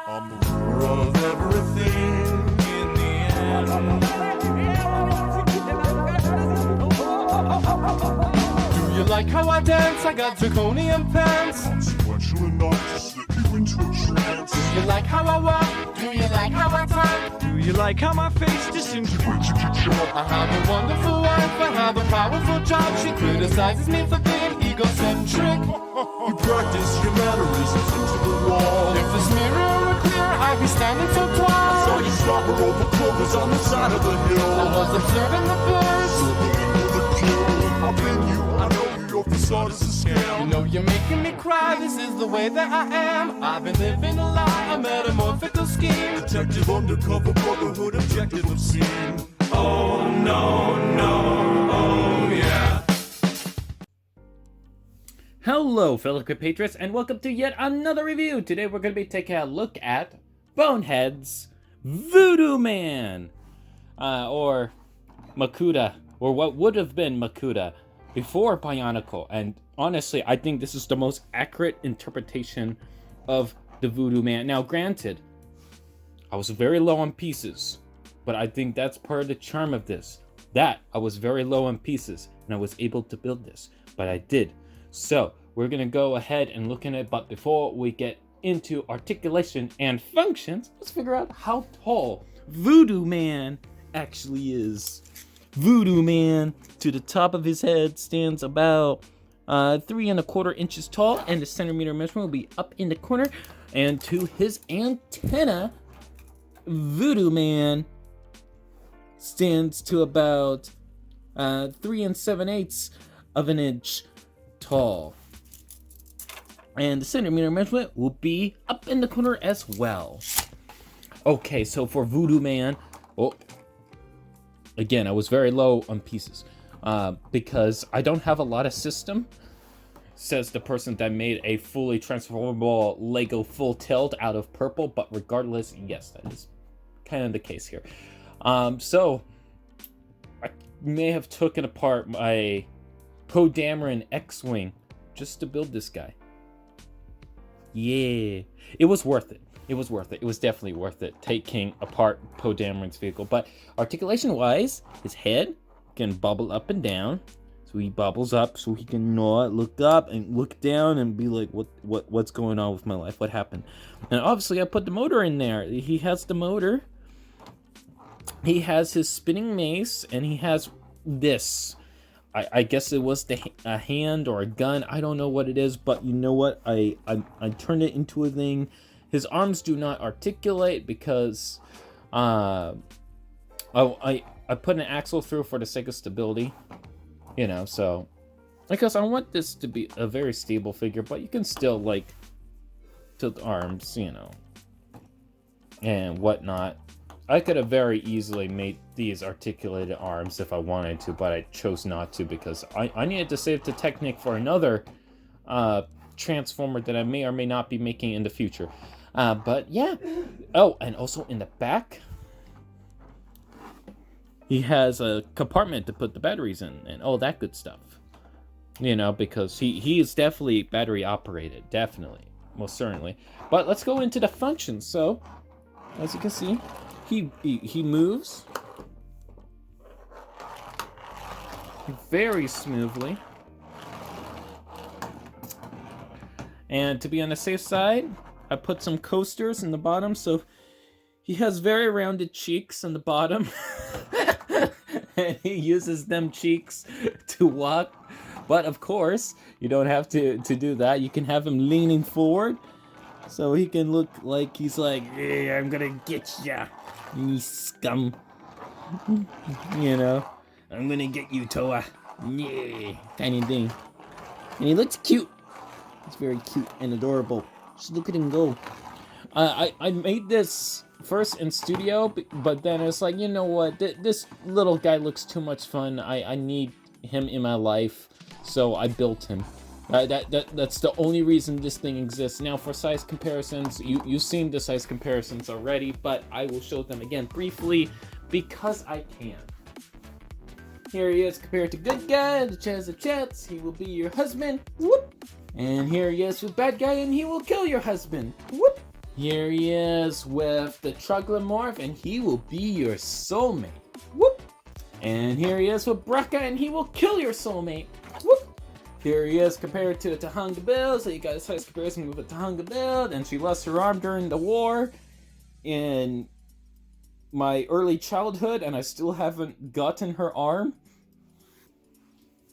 I'm the ruler of everything in the end. Do you like how I dance? I got zirconium pants. Consequential enough to slip you into a trance. Do you like how I walk? Do you like how I talk? Do you like how my face disintegrates if you jump? I have a wonderful wife, I have a powerful job. She criticizes me for being egocentric. You practice your mannerisms into the wall. If this mirror were clear, I'd be standing so tall. Saw you stop her over clovers on the side of the hill. I was observing the birds. Circling with a kill. I've been you, I know you, your facade is a scam. You know you're making me cry, this is the way that I am. I've been living a lie, a metamorphical scheme. Detective undercover brotherhood, objective obscene. Oh no, no, oh yeah. Hello, fellow compatriots, and welcome to yet another review. Today we're going to be taking a look at Boneheads Voodoo Man, or Makuta, or what would have been Makuta before Bionicle. And honestly, I think this is the most accurate interpretation of the Voodoo Man. Now, granted, I was very low on pieces, but I think that's part of the charm of this. That I was very low on pieces, and I was able to build this, but I did. So, we're going to go ahead and look at it, but before we get into articulation and functions, let's figure out how tall Voodoo Man actually is. Voodoo Man, to the top of his head, stands about 3¼ inches tall, and the centimeter measurement will be up in the corner. And to his antenna, Voodoo Man stands to about 3 7/8 of an inch tall, and the centimeter measurement will be up in the corner as well. Okay, so for Voodoo Man, again, I was very low on pieces because I don't have a lot of system, says the person that made a fully transformable Lego full tilt out of purple. But regardless, yes, that is kind of the case here. So I may have taken apart my Poe Dameron X-Wing just to build this guy. Yeah, it was worth it. It was worth it. It was definitely worth it taking apart Poe Dameron's vehicle. But articulation-wise, his head can bobble up and down. So he bobbles up so he can not look up and look down and be like, what's going on with my life? What happened? And obviously I put the motor in there. He has the motor. He has his spinning mace, and he has this. I guess it was a hand or a gun. I don't know what it is, but you know what? I turned it into a thing. His arms do not articulate because I put an axle through for the sake of stability. You know, so because I want this to be a very stable figure, but you can still like tilt the arms, you know, and whatnot. I could have very easily made these articulated arms if I wanted to, but I chose not to because I needed to save the Technic for another transformer that I may or may not be making in the future. But yeah. Oh, and also in the back, he has a compartment to put the batteries in and all that good stuff. You know, because he is definitely battery operated. Definitely. Most certainly. But let's go into the functions. So, as you can see, he moves very smoothly. And to be on the safe side, I put some coasters in the bottom, so he has very rounded cheeks on the bottom. And he uses them cheeks to walk. But of course, you don't have to do that. You can have him leaning forward, so he can look like he's like, hey, I'm gonna get ya, you scum. You know, I'm gonna get you, Toa. Yeah, kind of thing. And he looks cute. He's very cute and adorable. Just look at him go. I made this first in studio, but then it's like, you know what? This little guy looks too much fun. I need him in my life, so I built him. That's the only reason this thing exists. Now, for size comparisons, you've seen the size comparisons already, but I will show them again briefly because I can. Here he is compared to good guy, the chance of chats. He will be your husband. Whoop. And here he is with bad guy, and he will kill your husband. Whoop. Here he is with the Troglodyte, and he will be your soulmate. Whoop! And here he is with Brecca, and he will kill your soulmate. Whoop! Here he is compared to a Tahunga build, so you got a size comparison with a Tahunga build, and she lost her arm during the war in my early childhood, and I still haven't gotten her arm.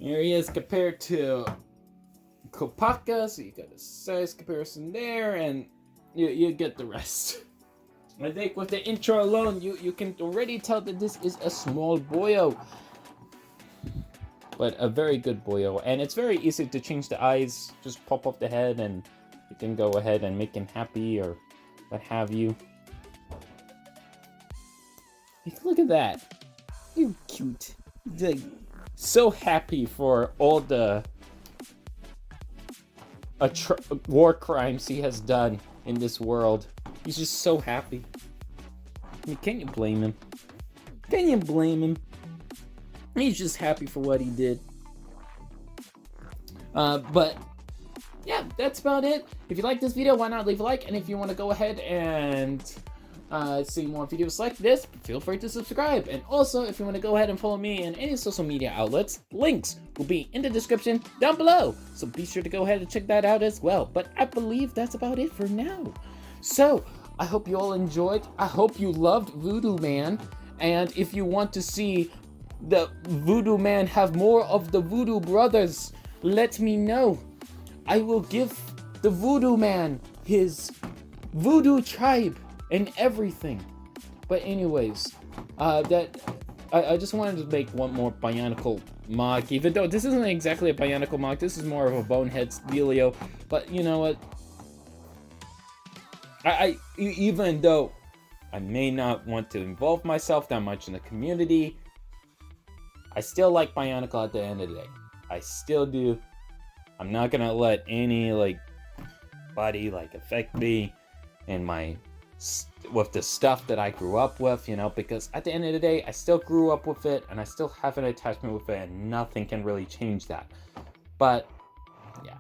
Here he is compared to Kopaka, so you got a size comparison there, and you get the rest. I think with the intro alone, you can already tell that this is a small boyo. But a very good boyo. And it's very easy to change the eyes. Just pop up the head and you can go ahead and make him happy or what have you. Look at that. You're cute. He's like so happy for all the war crimes he has done in this world. He's just so happy. I mean, can you blame him? Can you blame him? He's just happy for what he did. But yeah, that's about it. If you like this video, why not leave a like? And if you want to go ahead and see more videos like this, feel free to subscribe. And also, if you want to go ahead and follow me in any social media outlets, links will be in the description down below. So be sure to go ahead and check that out as well. But I believe that's about it for now. So I hope you all enjoyed. I hope you loved Voodoo Man. And if you want to see the Voodoo Man have more of the Voodoo Brothers, let me know. I will give the Voodoo Man his Voodoo tribe and everything. But anyways, I just wanted to make one more Bionicle MOC, even though this isn't exactly a Bionicle MOC, this is more of a Boneheads dealio. But you know what? Even though I may not want to involve myself that much in the community, I still like Bionicle at the end of the day. I still do. I'm not gonna let any body affect me and with the stuff that I grew up with, you know, because at the end of the day, I still grew up with it and I still have an attachment with it, and nothing can really change that. But yeah,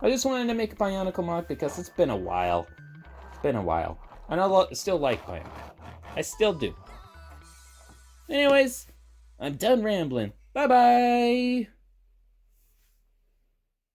I just wanted to make a Bionicle MOC because it's been a while. It's been a while. And I still like Bionicle. I still do. Anyways, I'm done rambling. Bye-bye!